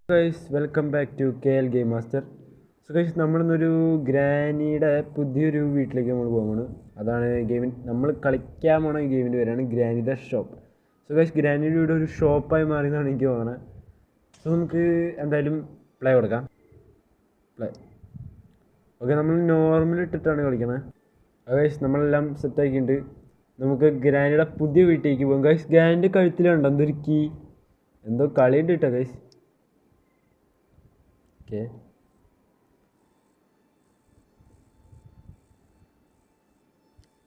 Guys welcome back to KL game master. So guys നമ്മളിന്നൊരു ഗ്രാനിയുടെ പുതിയൊരു വീട്ടിലേക്ക് നമ്മൾ പോകുന്നത്. അതാണ് ഗെയിമിൻ നമ്മൾ കളിക്കാൻ പോണ ഈ ഗെയിമിൻ്റെ പേരാണ് Granny the shop. So guys ഗ്രാനിയുടെ വീട് ഒരു ഷോപ്പായി മാറിയെന്നാണ് എനിക്ക് തോന്നുന്നത്. സോ നമുക്ക് എന്തായാലും പ്ലേ കൊടുക്കാം. പ്ലേ ഓക്കെ, നമ്മൾ നോർമൽ ഇട്ടിട്ടാണ് കളിക്കുന്നത്. ഗൈസ് നമ്മളെല്ലാം സെറ്റാക്കിയിട്ടുണ്ട്. നമുക്ക് ഗ്രാനിയുടെ പുതിയ വീട്ടിലേക്ക് പോകും. ഗൈസ് ഗ്രാനിൻ്റെ കഴുത്തിലുണ്ടോ എന്തൊരു കീ, എന്തോ കളിയുണ്ട് കേട്ടോ ഗൈസ്. Okay,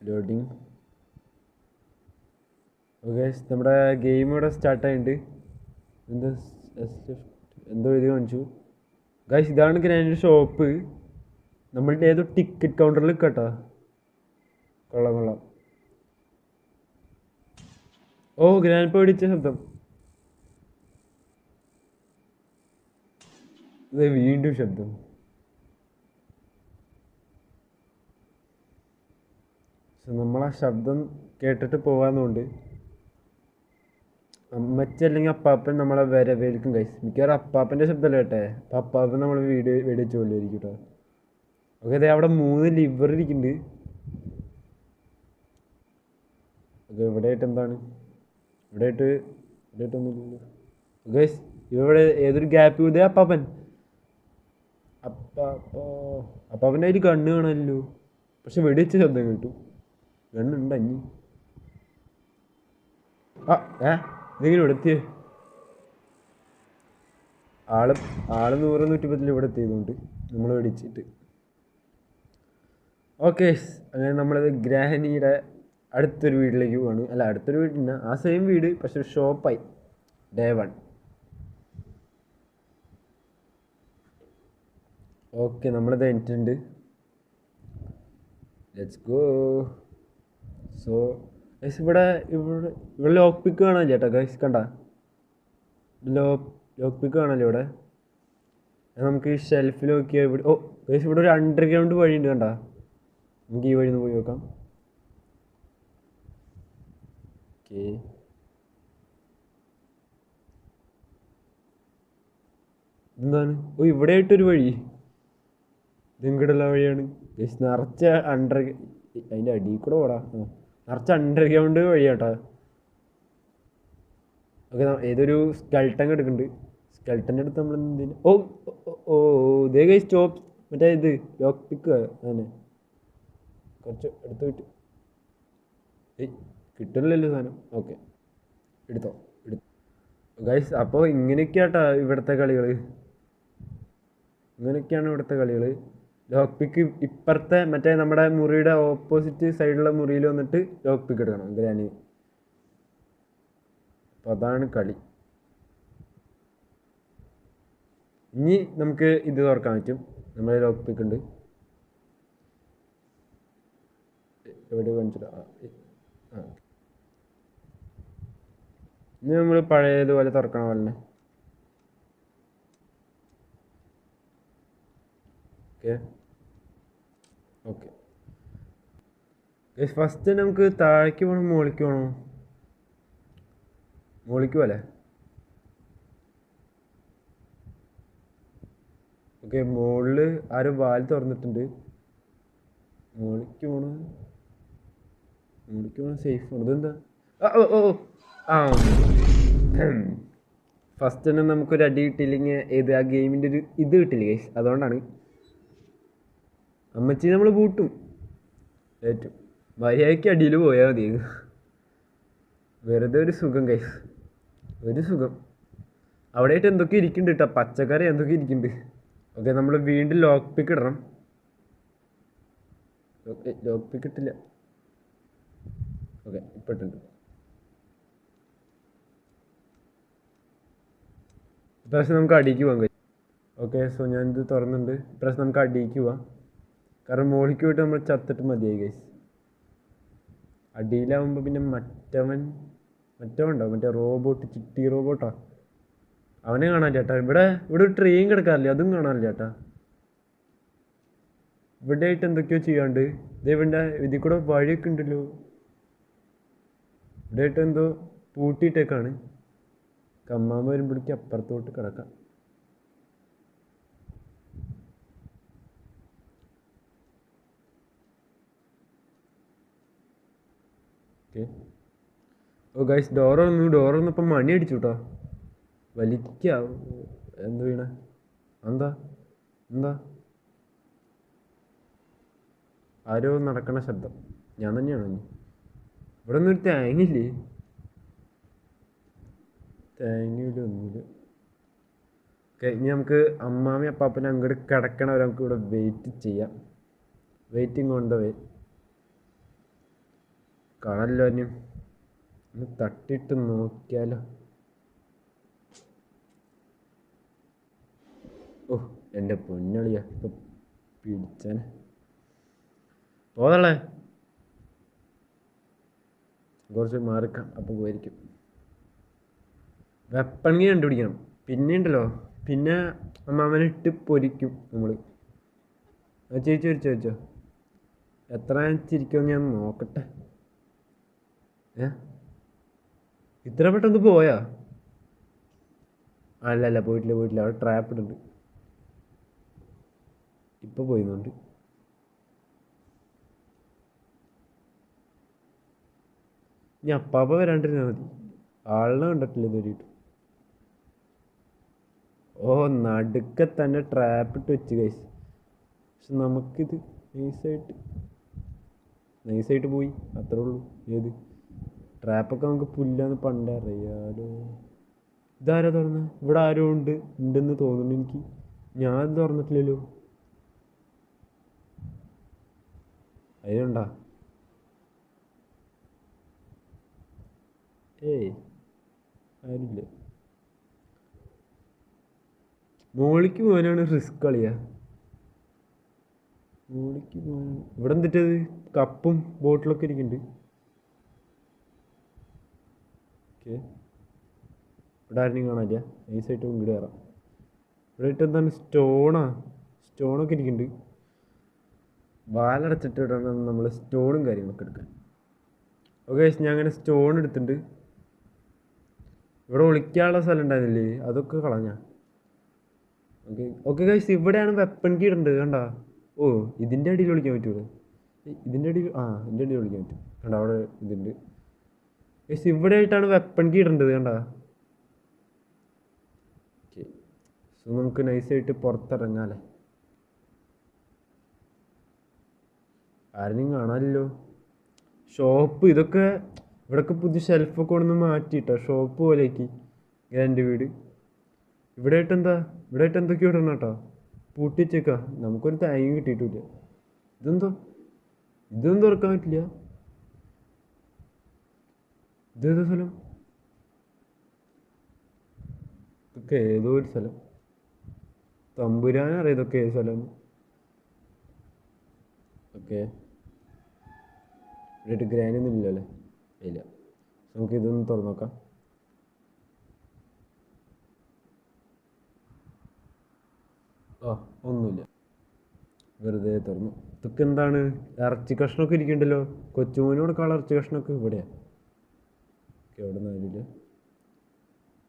loading. ഓക്കെ, നമ്മുടെ ഗെയിം ഇവിടെ സ്റ്റാർട്ടായിട്ടുണ്ട്. എന്തോ എന്തോ എഴുതി കാണിച്ചു. ഗൈസ് ഇതാണ് ഗ്രാൻഡ് ഷോപ്പ്. നമ്മളുടെ ഏതോ ടിക്കറ്റ് കൗണ്ടറിൽ കേട്ടോ. കൊള്ളാം കൊള്ളാം. ഓ, ഗ്രാൻഡ് പേടിച്ച ശബ്ദം. ഇത് വീണ്ടും ശബ്ദം. നമ്മളാ ശബ്ദം കേട്ടിട്ട് പോകാന്നുണ്ട്. അമ്മച്ചി അല്ലെങ്കിൽ അപ്പാപ്പൻ നമ്മളെ വരവേൽക്കും ഗൈസ്. മിക്കവാറും അപ്പാപ്പൻ്റെ ശബ്ദമല്ല കേട്ടെ. അപ്പം അപ്പാപ്പൻ നമ്മൾ വെടിവെച്ച് കൊല്ലുമായിരിക്കും കേട്ടോ. ഓക്കെ, അതെ അവിടെ 3 ലിവർ ഇരിക്കുന്നുണ്ട്. ഓക്കെ, ഇവിടെയായിട്ട് എന്താണ്? ഇവിടെയായിട്ടൊന്നുമില്ലല്ലോ ഗൈസ്. ഇവിടെ ഏതൊരു ഗ്യാപ്പ് ഇതേ അപ്പാപ്പൻ. അപ്പാപ്പൻ്റെ അതിൽ കണ്ണ് കാണാമല്ലോ, പക്ഷെ വെടിവെച്ച ശബ്ദം കേട്ടു. ഗണ്ണുണ്ട് അഞ്ഞി. ഇതെങ്ങനെ ഇവിടെ എത്തിയേ? ആള് 100-110 ഇവിടെ എത്തിയതുകൊണ്ട് നമ്മൾ വെടിച്ചിട്ട്. ഓക്കെ, അങ്ങനെ നമ്മളത് ഗ്രാനിയുടെ അടുത്തൊരു വീട്ടിലേക്ക് പോവാണ്. അല്ല, അടുത്തൊരു വീട്ടിൽ ആ സെയിം വീട്, പക്ഷെ ഒരു ഷോപ്പായി. Day 1. ഓക്കെ, നമ്മളത് കഴിഞ്ഞിട്ടുണ്ട്. Let's go. സോ ഗൈസ് ഇവിടെ ലോക്ക് പിക്ക് കാണാൻ ചേട്ടാ. ഗൈസ് കണ്ട ലോക്ക് പിക്ക് കാണാല്ലോ ഇവിടെ. നമുക്ക് ഈ ഷെൽഫിൽ നോക്കിയാൽ ഇവിടെ. ഓ ഗൈസ്, ഇവിടെ ഒരു അണ്ടർഗ്രൗണ്ട് വഴിയുണ്ട് കണ്ട. നമുക്ക് ഈ വഴി ഒന്ന് പോയി നോക്കാം. ഓക്കെ, എന്താണ്? ഓ, ഇവിടെ ആയിട്ടൊരു വഴി. ഇതെങ്കിടുള്ള വഴിയാണ് ഗൈസ്. നിറച്ച അതിൻ്റെ അടിയിൽ കൂടെ ഓടാ. നിറച്ച അണ്ടർഗ്രൗണ്ട് വഴിയാട്ടാ. ഓക്കെ, ഏതൊരു സ്കെൽട്ടൻ എടുക്കുന്നുണ്ട്. സ്കെൽട്ടൻ്റെ അടുത്ത് നമ്മൾ എന്തിന്? ഓ ഓ ഇതേ ഗൈസ് സ്റ്റോപ്പ്. മറ്റേ ഇത് ലോക്ക് പിക്ക് അങ്ങനെ കുറച്ച് എടുത്ത് വിട്ട്. കിട്ടില്ലല്ലോ സാധനം. ഓക്കെ, എടുത്തോ. ഗൈസ് അപ്പോൾ ഇങ്ങനെയൊക്കെയാട്ടാ ഇവിടുത്തെ കളികൾ. ഇങ്ങനെയൊക്കെയാണ് ഇവിടുത്തെ കളികൾ. ലോക്ക് പിക്ക് ഇപ്പുറത്തെ മറ്റേ നമ്മുടെ മുറിയുടെ ഓപ്പോസിറ്റ് സൈഡിലുള്ള മുറിയിൽ വന്നിട്ട് ലോക്ക് പിക്ക് എടുക്കണം ഗ്രാനി. അപ്പോൾ അതാണ് കളി. ഇനി നമുക്ക് ഇത് തുറക്കാൻ പറ്റും. നമ്മുടെ ലോക്ക് പിക്ക് ഉണ്ട്. എവിടെ കാണിച്ചിട്ട് ഇനി നമ്മൾ പഴയതുപോലെ തുറക്കണ പോലെ തന്നെ. ഓക്കെ ഓക്കെ ഫസ്റ്റ് നമുക്ക് താഴേക്ക് പോകണം മുകളിലേക്ക് പോകണോ? മുകളിലേക്ക് പോലെ. ഓക്കെ, മുകളിൽ ആരും വാല് തുറന്നിട്ടുണ്ട്. മുകളിലേക്ക് പോകണം സേഫ് ആണ്. ഇതെന്താ? ഫസ്റ്റ് തന്നെ നമുക്കൊരു അടി കിട്ടിയില്ലെങ്കിൽ ഏത് ആ ഗെയിമിൻ്റെ ഒരു ഇത് കിട്ടില്ല ഗൈസ്. അതുകൊണ്ടാണ് അമ്മച്ചി നമ്മൾ പൂട്ടും ഏറ്റവും മര്യാദയ്ക്ക് അടിയിൽ പോയാൽ മതി. വെറുതെ ഒരു സുഖം ഗൈസ്, ഒരു സുഖം. അവിടെയായിട്ട് എന്തൊക്കെ ഇരിക്കുന്നുണ്ട് കേട്ടോ, പച്ചക്കറി എന്തൊക്കെ ഇരിക്കുന്നുണ്ട്. ഓക്കെ, നമ്മൾ വീണ്ടും ലോക്ക് പിക്ക് ഇടണം. ഓക്കെ, ലോക്ക് പിക്ക് ഇട്ടില്ല. ഓക്കെ, ഇപ്പം ഇട്ടുണ്ട്. ഇപ്രാവശ്യം നമുക്ക് അടിക്ക് പോകാൻ കഴിയും. ഓക്കെ, സോ ഞാനിത് തുറന്നുണ്ട്. ഇപ്രാവശ്യം നമുക്ക് അടിക്ക് പോവാം. കാരണം മോളിക്ക് പോയിട്ട് നമ്മൾ ചത്തിട്ട് മതിയായി ഗൈസ്. അടിയിലാവുമ്പോൾ പിന്നെ മറ്റവൻ ഉണ്ടാവും, മറ്റേ റോബോട്ട്, ചിട്ടി റോബോട്ടാ. അവനെ കാണാൻ ചേട്ടാ. ഇവിടെ ഒരു ട്രെയിൻ കിടക്കാറില്ലേ, അതും കാണാനില്ല ചേട്ടാ. ഇവിടെ ആയിട്ട് എന്തൊക്കെയോ ചെയ്യാണ്ട്. ഇതേവിടെ ഇതിൽ കൂടെ വഴിയൊക്കെ ഉണ്ടല്ലോ. ഇവിടെ ആയിട്ട് എന്തോ പൂട്ടിയിട്ടേക്കാണ്. കമ്മാമ വരുമ്പോഴേക്ക് അപ്പുറത്തോട്ട് കിടക്കാം. ഓക്കെ. ഓ ഗൈസ്, ഡോർ വന്നപ്പം മണി അടിച്ചു കേട്ടോ. വലിക്കുക. എന്ത് വീണ? എന്താ എന്താ ആരോ നടക്കണ ശബ്ദം. ഞാൻ തന്നെയാണോ ഇനി? ഇവിടെ ഒന്നും ഒരു തേങ്ങയില്ലേ? തേങ്ങയില്ല, ഒന്നുമില്ല. ഓക്കെ, ഇനി നമുക്ക് അമ്മാമി അപ്പാപ്പനെ അങ്ങോട്ട് കിടക്കണവരെ നമുക്ക് ഇവിടെ വെയിറ്റ് ചെയ്യാം. Waiting on the way. കാണല്ലോ അന്യം. ഒന്ന് തട്ടിയിട്ട് നോക്കിയാലോ. ഓ എൻ്റെ പൊന്നളിയാ, ഇപ്പം പിടിച്ചാനെ. പോതള്ളേ, കുറച്ച് മാറിക്കാം, അപ്പം പോയിരിക്കും. വെപ്പണി കണ്ടുപിടിക്കണം. പിന്നെ ഉണ്ടല്ലോ, പിന്നെ അമ്മാമനെ ഇട്ട് പൊരിക്കും നമ്മൾ. ചേച്ചി ചോദിച്ചോ എത്ര ചിരിക്കുമെന്ന് ഞാൻ നോക്കട്ടെ. ഇത്ര പെട്ടെന്ന് പോയാ? അല്ല പോയിട്ടില്ല. അവിടെ ട്രാപ്പ് ഇടുന്നുണ്ട്. ഇപ്പം പോയിന്നുണ്ട്. ഇനി അപ്പാപ്പ വരാണ്ടിരുന്നാൽ മതി. ആളിനെ കണ്ടിട്ടില്ല ഇതുവരെയിട്ട്. ഓ, നടുക്കെ തന്നെ ട്രാപ്പിട്ട് വെച്ച് ഗൈസ്. പക്ഷെ നമുക്കിത് നൈസായിട്ട് പോയി, അത്രേ ഉള്ളൂ. ഏത് ട്രാപ്പൊക്കെ നമുക്ക് പുല്ലാന്ന് പണ്ടേ അറിയാലോ. ഇതാരാ തുറന്ന? ഇവിടെ ആരോ ഉണ്ടെന്ന് തോന്നുന്നു എനിക്ക്. ഞാൻ തുറന്നിട്ടില്ലല്ലോ. അതിനുണ്ടാ? ഏയ്, ആരില്ല. മോളിക്ക് പോകാനാണ് റിസ്ക് കളിയാ. മോളിക്ക് പോകാൻ ഇവിടെ എന്തിട്ടത്? കപ്പും ബോട്ടിലൊക്കെ ഇരിക്കുന്നുണ്ട്. ഓക്കെ, ഇവിടെ ആരെയും കാണാനില്ല. നൈസായിട്ട് ഇങ്ങോട്ട് കയറാം. ഇവിടെ ഇട്ട് എന്താണ്? സ്റ്റോണൊക്കെ ഇരിക്കുന്നുണ്ട്. വാലടച്ചിട്ട് ഇടണം നമ്മൾ സ്റ്റോണും കാര്യങ്ങളൊക്കെ എടുക്കാൻ. ഓക്കെ, ഞാൻ അങ്ങനെ സ്റ്റോൺ എടുത്തിട്ടുണ്ട്. ഇവിടെ ഒളിക്കാനുള്ള സ്ഥലം ഉണ്ടായിരുന്നില്ലേ, അതൊക്കെ കളഞ്ഞ. ഓക്കെ ഗൈസ്, ഇവിടെയാണ് വെപ്പൺ കീ ഇടേണ്ടത്. കണ്ടാ? ഓ, ഇതിൻ്റെ അടിയിൽ ഒളിക്കാൻ പറ്റൂലേ? ഇതിൻ്റെ അടിയിൽ ഒളിക്കാൻ പറ്റും. കണ്ട, അവിടെ ഇതുണ്ട് ഗൈസ്. ഇവിടെ ആയിട്ടാണ് വെപ്പൺ കീ ഇടേണ്ടത്. കണ്ടാ? ഓക്കെ, സോ നമുക്ക് നൈസായിട്ട് പുറത്തിറങ്ങാല്ലേ. ആരെയും കാണാനില്ലല്ലോ. ഷോപ്പ് ഇതൊക്കെ ഇവിടെയൊക്കെ പുതിയ ഷെൽഫൊക്കെ കൊണ്ടൊന്ന് മാറ്റിയിട്ടോ, ഷോപ്പ് പോലെയാക്കി ഗ്രാൻഡ് വീട്. ഇവിടെ ആയിട്ട് എന്തൊക്കെയോ ഇടണം കേട്ടോ. പൂട്ടി വെച്ചേക്കാ. നമുക്കൊരു തേങ്ങ കിട്ടിയിട്ടില്ല. ഇതൊന്നും തുറക്കാൻ പറ്റില്ല. ഇതേതാ സ്ഥലം? ഇതൊക്കെ ഏതോ ഒരു സ്ഥലം. തമ്പുരാനറിയാം ഇതൊക്കെ ഏത് സ്ഥലം. ഓക്കെ, ഇവിടെ ഗ്രാനൊന്നും ഇല്ലല്ലേ? ഇല്ല. നമുക്ക് ഇതൊന്ന് തുറന്നു നോക്കാം. ഒന്നുമില്ല, വെറുതെ തുറന്നു. ഇതൊക്കെ എന്താണ്? ഇറച്ചി കഷ്ണമൊക്കെ ഇരിക്കുന്നുണ്ടല്ലോ. കൊച്ചുമോനോടൊക്കെയുള്ള ഇറച്ചി കഷ്ണമൊക്കെ ഇവിടെയാണ്. ഓക്കെ, അവിടെ നിന്ന് ആരില്ല.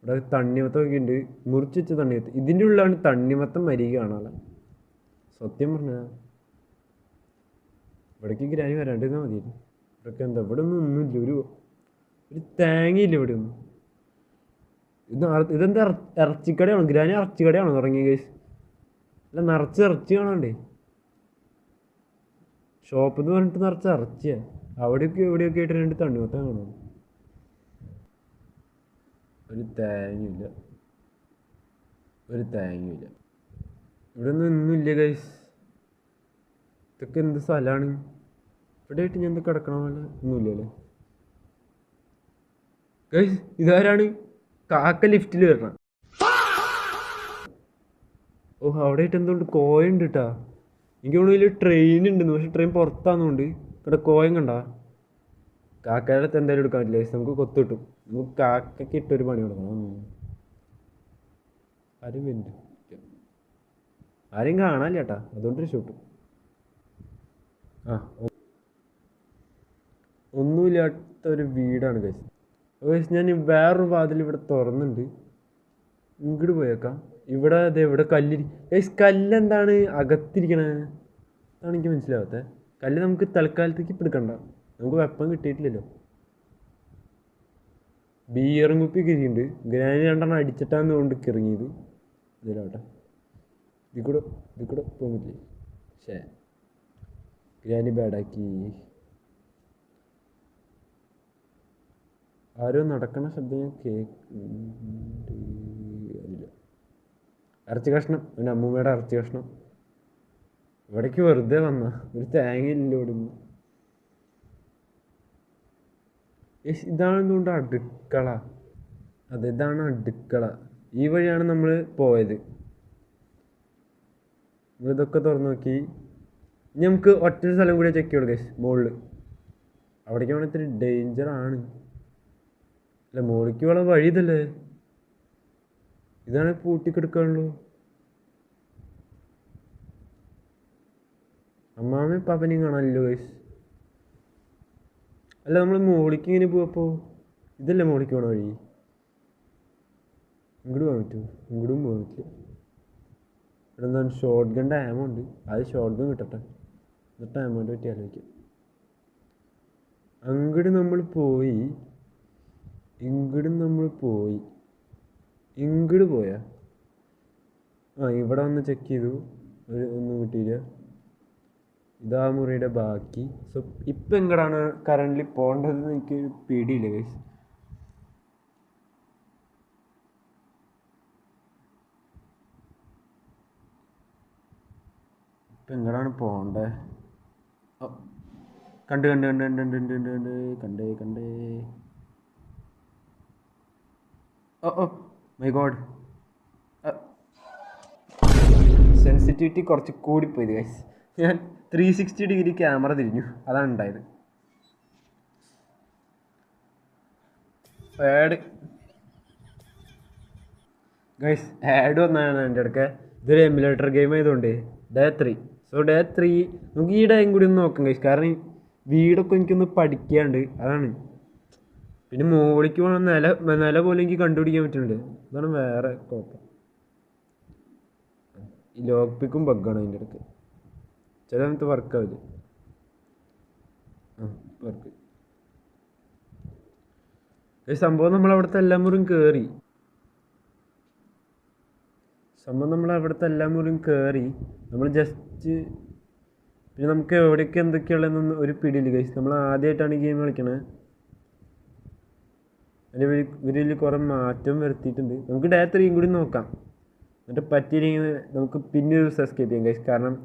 ഇവിടെ തണ്ണിമത്തമൊക്കെ ഉണ്ട്, മുറിച്ച് വെച്ച തണ്ണിമത്തം. ഇതിൻ്റെ ഉള്ളിലാണ് തണ്ണിമത്തം മരിക കാണാനുള്ള. സത്യം പറഞ്ഞാൽ ഇവിടേക്ക് ഗ്രാനി വരാണ്ടിരുന്നാൽ മതിയായിരുന്നു. ഇവിടെയൊക്കെ എന്താ? ഇവിടെ ഒന്നുമില്ല. ഒരു തേങ്ങയില്ല ഇവിടെ ഒന്നും. ഇതെന്താ? ഇറച്ചിക്കടയാണോ? ഗ്രാനി ഇറച്ചിക്കടയാണോ തുടങ്ങിയ കേസ്? അല്ല, നിറച്ച് ഇറച്ചി കാണാണ്ടേ. ഷോപ്പിൽ നിന്ന് പറഞ്ഞിട്ട് നിറച്ച് ഇറച്ചിയാണ്. അവിടെയൊക്കെ എവിടെയൊക്കെ ആയിട്ട് രണ്ട് തണ്ണിമത്തം കാണുന്നു. ഒരു തേങ്ങയില്ല. ഇവിടെ ഒന്നുമില്ല ഗൈസ്. ഇതൊക്കെ എന്ത് സ്ഥലമാണ്? ഇവിടെ ആയിട്ട് ഞാൻ കിടക്കണ പോലെ ഒന്നുമില്ലല്ലേ ഗൈസ്. ഇതാരാണ്? കാക്ക ലിഫ്റ്റിൽ വരണം. ഓ, അവിടെ ആയിട്ട് എന്തുകൊണ്ട് കോയുണ്ട് കേട്ടാ. എനിക്ക് തോന്നുന്നു ട്രെയിൻ ഉണ്ടെന്ന്. പക്ഷെ ട്രെയിൻ പുറത്താന്നുകൊണ്ട് ഇവിടെ കോയം കണ്ട. കാക്കയുടെ അടുത്ത് എന്തായാലും എടുക്കാൻ പറ്റില്ല. നമുക്ക് കൊത്തു കിട്ടും. നമുക്ക് കാക്കയ്ക്ക് ഇട്ടൊരു പണി കൊടുക്കണം. ആരെയും കാണാനില്ല ചേട്ടാ, അതുകൊണ്ടൊരു ഷൂട്ട്. ഒന്നുമില്ലാത്തൊരു വീടാണ് ഗൈസ്. ഗൈസ്, ഞാൻ വേറൊരു വാതിൽ ഇവിടെ തുറന്നുണ്ട്. ഇങ്ങോട്ട് പോയേക്കാം. ഇവിടെ ഗൈസ്, കല്ലെന്താണ് അകത്തിരിക്കണേ? അതാണ് എനിക്ക് മനസ്സിലാവാത്തത്. കല്ല് നമുക്ക് തൽക്കാലത്തേക്ക് എടുക്കണ്ട. നമുക്ക് വെപ്പം കിട്ടിയിട്ടില്ലല്ലോ. ബിയറും കുപ്പി കിരിയുണ്ട്. ഗ്രാനി രണ്ടെണ്ണം അടിച്ചിട്ടാന്ന് കൊണ്ട് കിറങ്ങിയത്. ഇതിലാവട്ടെ, ഇതിൽ കൂടെ പോകാൻ പറ്റില്ലേ? ശേ, ഗ്രാനി ബാഡാക്കി. ആരോ നടക്കണ ശബ്ദം ഞാൻ കേൾക്കുന്നുണ്ട്. അതില്ല, ഇറച്ചി കഷ്ണം, എൻ്റെ അമ്മൂമ്മയുടെ ഇറച്ചി കഷ്ണം. ഇവിടേക്ക് വെറുതെ വന്ന ഒരു തേങ്ങയില്ല ഇവിടുന്ന്. ഇതാണ് എന്തുകൊണ്ട് അടുക്കള. ഇതാണ് അടുക്കള. ഈ വഴിയാണ് നമ്മൾ പോയത്. നമ്മളിതൊക്കെ തുറന്നു നോക്കി. ഇനി നമുക്ക് ഒറ്റ സ്ഥലം കൂടി ചെക്ക് ചെയ്യണം ഗൈസ്, മുകളിൽ. അവിടേക്ക് വേണമെങ്കിൽ ഇത്തിരി ഡേഞ്ചറാണ്. അല്ല, മുകളിലേക്ക് ഉള്ള വഴി ഇതല്ലേ? ഇതാണ് പൂട്ടിക്കെടുക്കാനുള്ളൂ. അമ്മാമ്മയും പാപ്പനെയും കാണാനില്ലോ ഗൈസ്. അല്ല, നമ്മൾ മുകളിലേക്ക് ഇങ്ങനെ പോവപ്പോൾ ഇതല്ലേ മുകളിലേക്ക് പോകണ വഴി? ഇങ്ങോട്ട് പോകാൻ പറ്റുമോ? ഇങ്ങോട്ടും പോകാൻ പറ്റില്ല. ഇവിടെ എന്താണ് ഷോർട്ട് ഗണ്ണിൻ്റെ ആമോ ഉണ്ട്. അത് ഷോർട്ട് ഗൺ കിട്ടട്ടെ, എന്നിട്ട് ആമോൻ്റെ പറ്റി ആലോചിക്കാം. അങ്ങോട്ട് നമ്മൾ പോയി, ഇങ്ങോട്ട് പോയാ ഇവിടെ വന്ന് ചെക്ക് ചെയ്തു, ഒന്നും കിട്ടിയില്ല. ഇതാ മുറിയുടെ ബാക്കി. സോ ഇപ്പം എങ്ങോട്ടാണ് കറൻ്റ് പോകേണ്ടതെന്ന് എനിക്ക് പേടിയില്ല ഗൈസ്. ഇപ്പം എങ്ങോട്ടാണ് പോകണ്ടേ? കണ്ടേ. ഓ മൈ ഗോഡ്, സെൻസിറ്റിവിറ്റി കുറച്ച് കൂടിപ്പോയത് ഗൈസ്. ഞാൻ 360 ഡിഗ്രി ക്യാമറ തിരിഞ്ഞു, അതാണ് ഉണ്ടായത്. ആഡ് വന്നതാണ് എൻ്റെ അടുക്ക. ഇതൊരു എമുലേറ്റർ ഗെയിം ആയതുകൊണ്ട് ഡേ 3. സോ ഡേ 3 നമുക്ക് ഈ ഡേയും കൂടി ഒന്ന് നോക്കാം ഗൈസ്. കാരണം വീടൊക്കെ എനിക്കൊന്ന് പഠിക്കാണ്ട്, അതാണ്. പിന്നെ മുകളിലേക്ക് പോകണം, നില പോലും എനിക്ക് കണ്ടുപിടിക്കാൻ പറ്റുന്നുണ്ട്. അതാണ് വേറെ കുഴപ്പം. ഈ ലോക്ക് പിക്കും ബഗ്ഗാണ് അതിൻ്റെ അടുക്ക്. ചില സമയത്ത് വർക്കാവില്ല. വർക്ക് സംഭവം നമ്മളവിടുത്തെ എല്ലാ മുറിയും കയറി. നമ്മൾ ജസ്റ്റ്, പിന്നെ നമുക്ക് എവിടെയൊക്കെ എന്തൊക്കെയുള്ളതെന്നൊന്നും ഒരു പിടിയില്ല ഗൈസ്. നമ്മൾ ആദ്യമായിട്ടാണ് ഈ ഗെയിം കളിക്കണത്. അതിൽ ഇവരിൽ കുറേ മാറ്റം വരുത്തിയിട്ടുണ്ട്. നമുക്ക് ഡേ 3 കൂടി നോക്കാം, എന്നിട്ട് പറ്റിയില്ലെങ്കിൽ നമുക്ക് പിന്നെ ഒരു ദിവസം എസ്കേപ്പ് ചെയ്യാം ഗൈസ്. കാരണം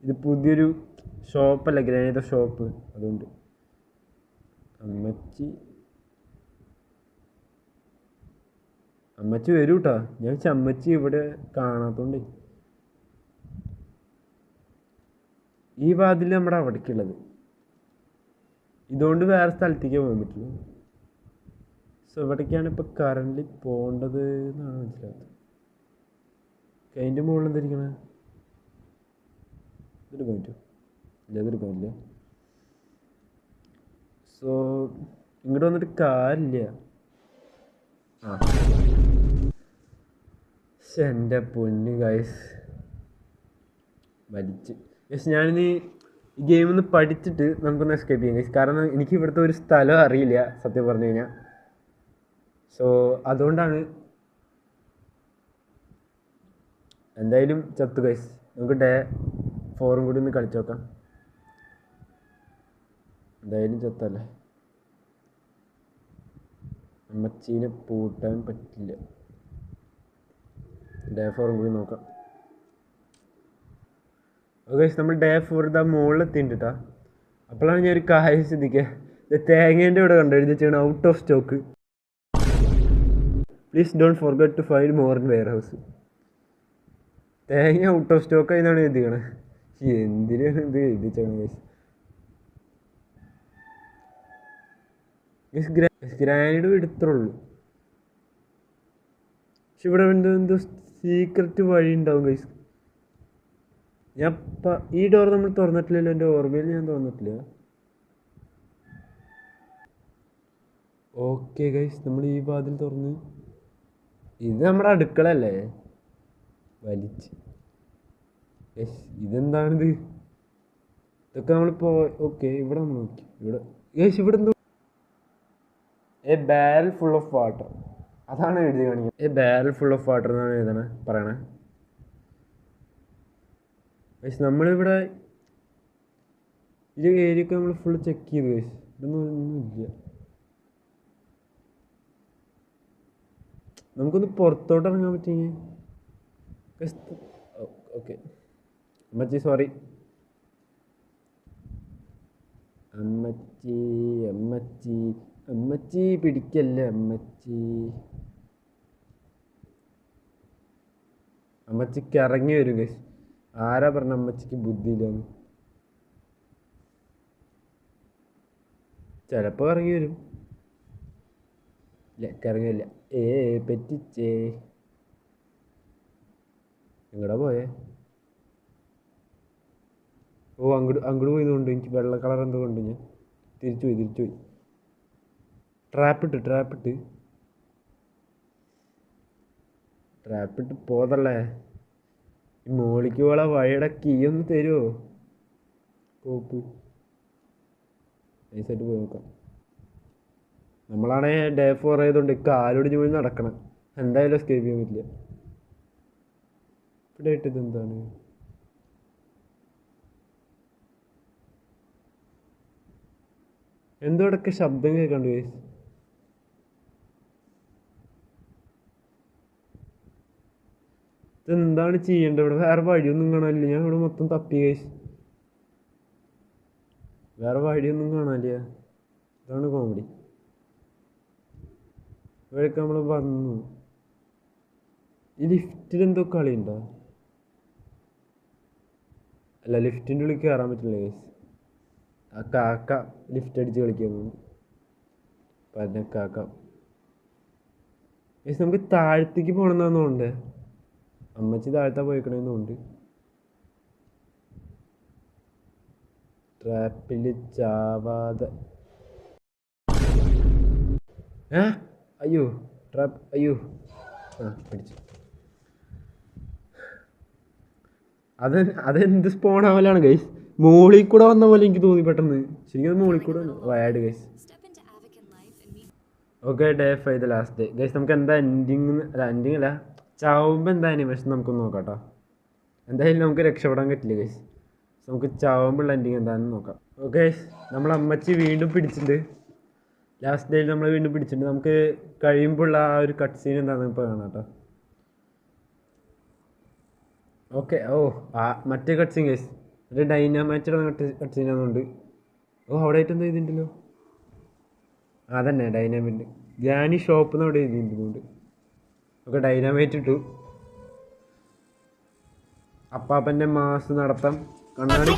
ഇത് പുതിയൊരു ഷോപ്പല്ല, ഗ്രാനിയുടെ ഷോപ്പ്. അതുകൊണ്ട് അമ്മച്ചി വരൂ കേട്ടോ. ഞാൻ അമ്മച്ചി ഇവിടെ കാണാത്തോണ്ട്. ഈ വാതിൽ നമ്മുടെ അവിടേക്കുള്ളത്, ഇതുകൊണ്ട് വേറെ സ്ഥലത്തേക്ക് പോകാൻ പറ്റുള്ളൂ. സോ ഇവിടേക്കാണ് ഇപ്പോൾ കറൻ്റ് പോകേണ്ടത് എന്നാണ് മനസ്സിലാക്കുന്നത്. അതിൻ്റെ മുകളിൽ എന്തായിരിക്കണേ? ഇതെടുക്കാൻ പറ്റുമോ? ഇല്ല, ഇതെടുക്കാൻ പറ്റില്ല. സോ ഇങ്ങോട്ട് വന്നിട്ട് കാര്യമില്ല. എൻ്റെ പൊന്ന് ഗൈസ്, വലിച്ച് ഞാനിനി ഈ ഗെയിമൊന്ന് പഠിച്ചിട്ട് നമുക്കൊന്ന് എസ്കേപ്പ് ചെയ്യാം ഗൈസ്. കാരണം എനിക്ക് ഇവിടുത്തെ ഒരു സ്ഥലം അറിയില്ല സത്യം പറഞ്ഞു കഴിഞ്ഞാൽ. സോ അതുകൊണ്ടാണ്. എന്തായാലും ചത്തു ഗൈസ്. നമുക്ക് ഡേ 4 കൂടി ഒന്ന് കളിച്ചു നോക്കാം. എന്തായാലും ചത്തല്ലേ, അമ്മച്ചീനെ പൂട്ടാൻ പറ്റില്ല. ഡേ 4 കൂടി നോക്കാം. ഓക്കെ, നമ്മൾ ഡേ 4 ഇതാ മുകളിലെത്തിയിട്ടാ. അപ്പോഴാണ് ഞാൻ ഒരു കാര്യം ശ്രദ്ധിക്കുക. തേങ്ങേൻ്റെ ഇവിടെ കണ്ടെഴുതി ചെയ്യണം, out of stock. Please don't forget to find more in warehouse. തേങ്ങ ഔട്ട് ഓഫ് സ്റ്റോക്ക് ആയിന്നാണ് എഴുതിക്കണേ. എന്തിനാണ് ഇത് എഴുതിച്ചേക്കണേ ഗൈസ്? ഗ്രാനിയുടെ വീട് ഇത്രേ ഉള്ളൂ. പക്ഷെ ഇവിടെ എന്തോ സീക്രട്ട് വഴി ഉണ്ടാവും ഗൈസ്. ഈ ഡോർ നമ്മൾ തുറന്നിട്ടില്ലല്ലോ, എൻ്റെ ഓർമ്മയിൽ ഞാൻ തുറന്നിട്ടില്ല. ഓക്കെ ഗൈസ്, നമ്മൾ ഈ വാതിൽ തുറന്ന്. ഇത് നമ്മുടെ അടുക്കളല്ലേ? വലിച്ച് ഇതെന്താണിത്? ഇതൊക്കെ നമ്മളിപ്പോൾ ഓക്കെ ഇവിടെ നമ്മൾ നോക്കി. ഇവിടെ ഗൈസ് ഇവിടെ എന്തോ A barrel full of water. അതാണ് എഴുതി കാണിക്കുന്നത്. A barrel full of water എന്നാണ് എഴുതണേ പറയണേ. ഗൈസ് നമ്മളിവിടെ ഈ ഏരിയയൊക്കെ നമ്മൾ ഫുൾ ചെക്ക് ചെയ്തു ഗൈസ്. ഇതൊന്നും ഒന്നുമില്ല. നമുക്കൊന്ന് പുറത്തോട്ട് ഇറങ്ങാൻ പറ്റിയെങ്കിൽ. ഓക്കെ അമ്മച്ചി സോറി. അമ്മച്ചി അമ്മച്ചി അമ്മച്ചി പിടിക്കല്ലേ അമ്മച്ചി. അമ്മച്ചിക്ക് ഇറങ്ങി വരും ഗൈസ്. ആരാ പറഞ്ഞ അമ്മച്ചിക്ക് ബുദ്ധിയില്ലാന്ന്? ചിലപ്പോൾ ഇറങ്ങി വരും. ഇല്ല ഇറങ്ങില്ല. പറ്റിച്ചേ. എങ്ങടാ പോയേ? ഓ അങ്ങോട്ട് പോയി കൊണ്ട് എനിക്ക് വെള്ള കളർ എന്തോ കൊണ്ട് ഞാൻ തിരിച്ചു പോയി. ട്രാപ്പിട്ട് പോതല്ലേ. ഈ മോളിക്ക് പോളെ വഴിയുടെ കീ ഒന്ന് തരുമോ? കോപ്പ് നൈസായിട്ട് പോയി നോക്കാം. നമ്മളാണെ ഡേ 4 ആയതുകൊണ്ട് കാലോടിഞ്ഞ് പോയി നടക്കണം. എന്തായാലും എസ്കേപ്പ് ചെയ്യാൻ പറ്റില്ല. ഇവിടെ ആയിട്ട് ഇതെന്താണ്? എന്തോ ഇടയ്ക്ക് ശബ്ദം കേൾക്കണ്ട് ഗൈസ്. ഇതെന്താണ് ചെയ്യേണ്ടത്? ഇവിടെ വേറെ വഴിയൊന്നും കാണാനില്ല. ഞാൻ ഇവിടെ മൊത്തം തപ്പി ഗൈസ്. വേറെ വഴിയൊന്നും കാണാനില്ല. ഇതാണ് കോമഡി. ഇവിടേക്ക് നമ്മൾ വന്നു. ഈ ലിഫ്റ്റിലെന്തോ കളിയുണ്ടോ? അല്ല, ലിഫ്റ്റിൻ്റെ ഉള്ളിൽ കയറാൻ പറ്റില്ല ഗൈസ്. ആ കാക്ക ലിഫ്റ്റ് അടിച്ച് കളിക്കാൻ പോകുന്നു. പറഞ്ഞ കാക്ക ഗൈസ് നമുക്ക് താഴത്തേക്ക് പോകണമെന്നാന്നുണ്ട്. അമ്മച്ചി താഴത്താ പോയിക്കണെന്നുണ്ട്. ട്രാപ്പിൽ ചാവാതെ. അയ്യോ ട്രാപ്പ്. അയ്യോ പിടിച്ചു. അതെന്ത് സ്പോൺ ആവലാണ് ഗൈസ്. മോളിൽ കൂടെ വന്ന പോലെ എനിക്ക് തോന്നി പെട്ടെന്ന്. ശരിക്കും അത് മോളിൽ കൂടെ വയാഡ് guys. Okay day 5 last day guys. നമുക്ക് എന്താ എൻഡിങ് അല്ല ചാവുമ്പോൾ എന്താ അനിമേഷൻ നമുക്കൊന്ന് നോക്കാം കേട്ടോ. എന്തായാലും നമുക്ക് രക്ഷപ്പെടാൻ പറ്റില്ല ഗൈസ്. നമുക്ക് ചാവുമ്പോഴുള്ള എൻഡിങ് എന്താണെന്ന് നോക്കാം. ഓക്കെ നമ്മൾ അമ്മച്ചി വീണ്ടും പിടിച്ചിട്ടുണ്ട്. ലാസ്റ്റ് ഡേയിൽ നമ്മൾ വീണ്ടും പിടിച്ചിട്ടുണ്ട്. നമുക്ക് കഴിയുമ്പോഴുള്ള ആ ഒരു കട്ട് സീൻ എന്താണെന്ന് ഇപ്പോൾ കാണാം കേട്ടോ. ഓക്കെ മറ്റേ കട്ട് സീൻ ഗൈസ്. ഒരു ഡൈനാമൈറ്റിയുടെ കട്ട് സീൻ ആണെന്നുണ്ട്. അവിടെ ആയിട്ട് എന്താ ചെയ്തിട്ടുണ്ടല്ലോ? അതന്നെ ഡൈനാമൈറ്റ്. ഗ്രാനി ഷോപ്പ് എന്ന് അവിടെ എഴുതിയിട്ടുണ്ട്. ഓക്കെ ഡൈനാമൈറ്റ് ഇട്ടു. അപ്പാപ്പൻ്റെ മാസ് നടത്താം. കണ്ണാടി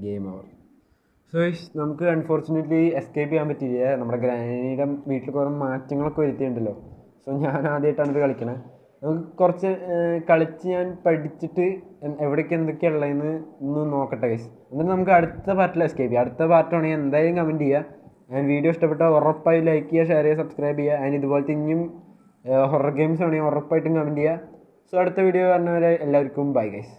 ഗെയിം ഓവർ. സോ നമുക്ക് അൺഫോർച്ചുനേറ്റ്ലി എസ്കേപ്പ് ചെയ്യാൻ പറ്റില്ല. നമ്മുടെ ഗ്രാനിയുടെ വീട്ടിൽ കുറേ മാറ്റങ്ങളൊക്കെ വരുത്തിയിട്ടുണ്ടല്ലോ. സോ ഞാൻ ആദ്യമായിട്ടാണ് ഇത് കളിക്കണത്. നമുക്ക് കുറച്ച് കളിച്ച് ഞാൻ പഠിച്ചിട്ട് എവിടേക്ക് എന്തൊക്കെയാണ് ഉള്ളതെന്ന് ഒന്ന് നോക്കട്ടെ ഗൈസ്. എന്നിട്ട് നമുക്ക് അടുത്ത പാർട്ടിൽ എസ്കേപ്പ് ചെയ്യാം. അടുത്ത പാർട്ടാണെങ്കിൽ എന്തായാലും കമൻറ്റ് ചെയ്യുക. ആൻഡ് വീഡിയോ ഇഷ്ടപ്പെട്ടാൽ ഉറപ്പായി ലൈക്ക് ചെയ്യുക, ഷെയർ ചെയ്യുക, സബ്സ്ക്രൈബ് ചെയ്യുക. ആൻഡ് ഇതുപോലത്തെ ഇനിയും ഹൊറർ ഗെയിംസ് ആണെങ്കിൽ ഉറപ്പായിട്ടും കമൻറ്റ് ചെയ്യുക. സോ അടുത്ത വീഡിയോ കാണുന്നവരെ എല്ലാവർക്കും ബൈ ഗൈസ്.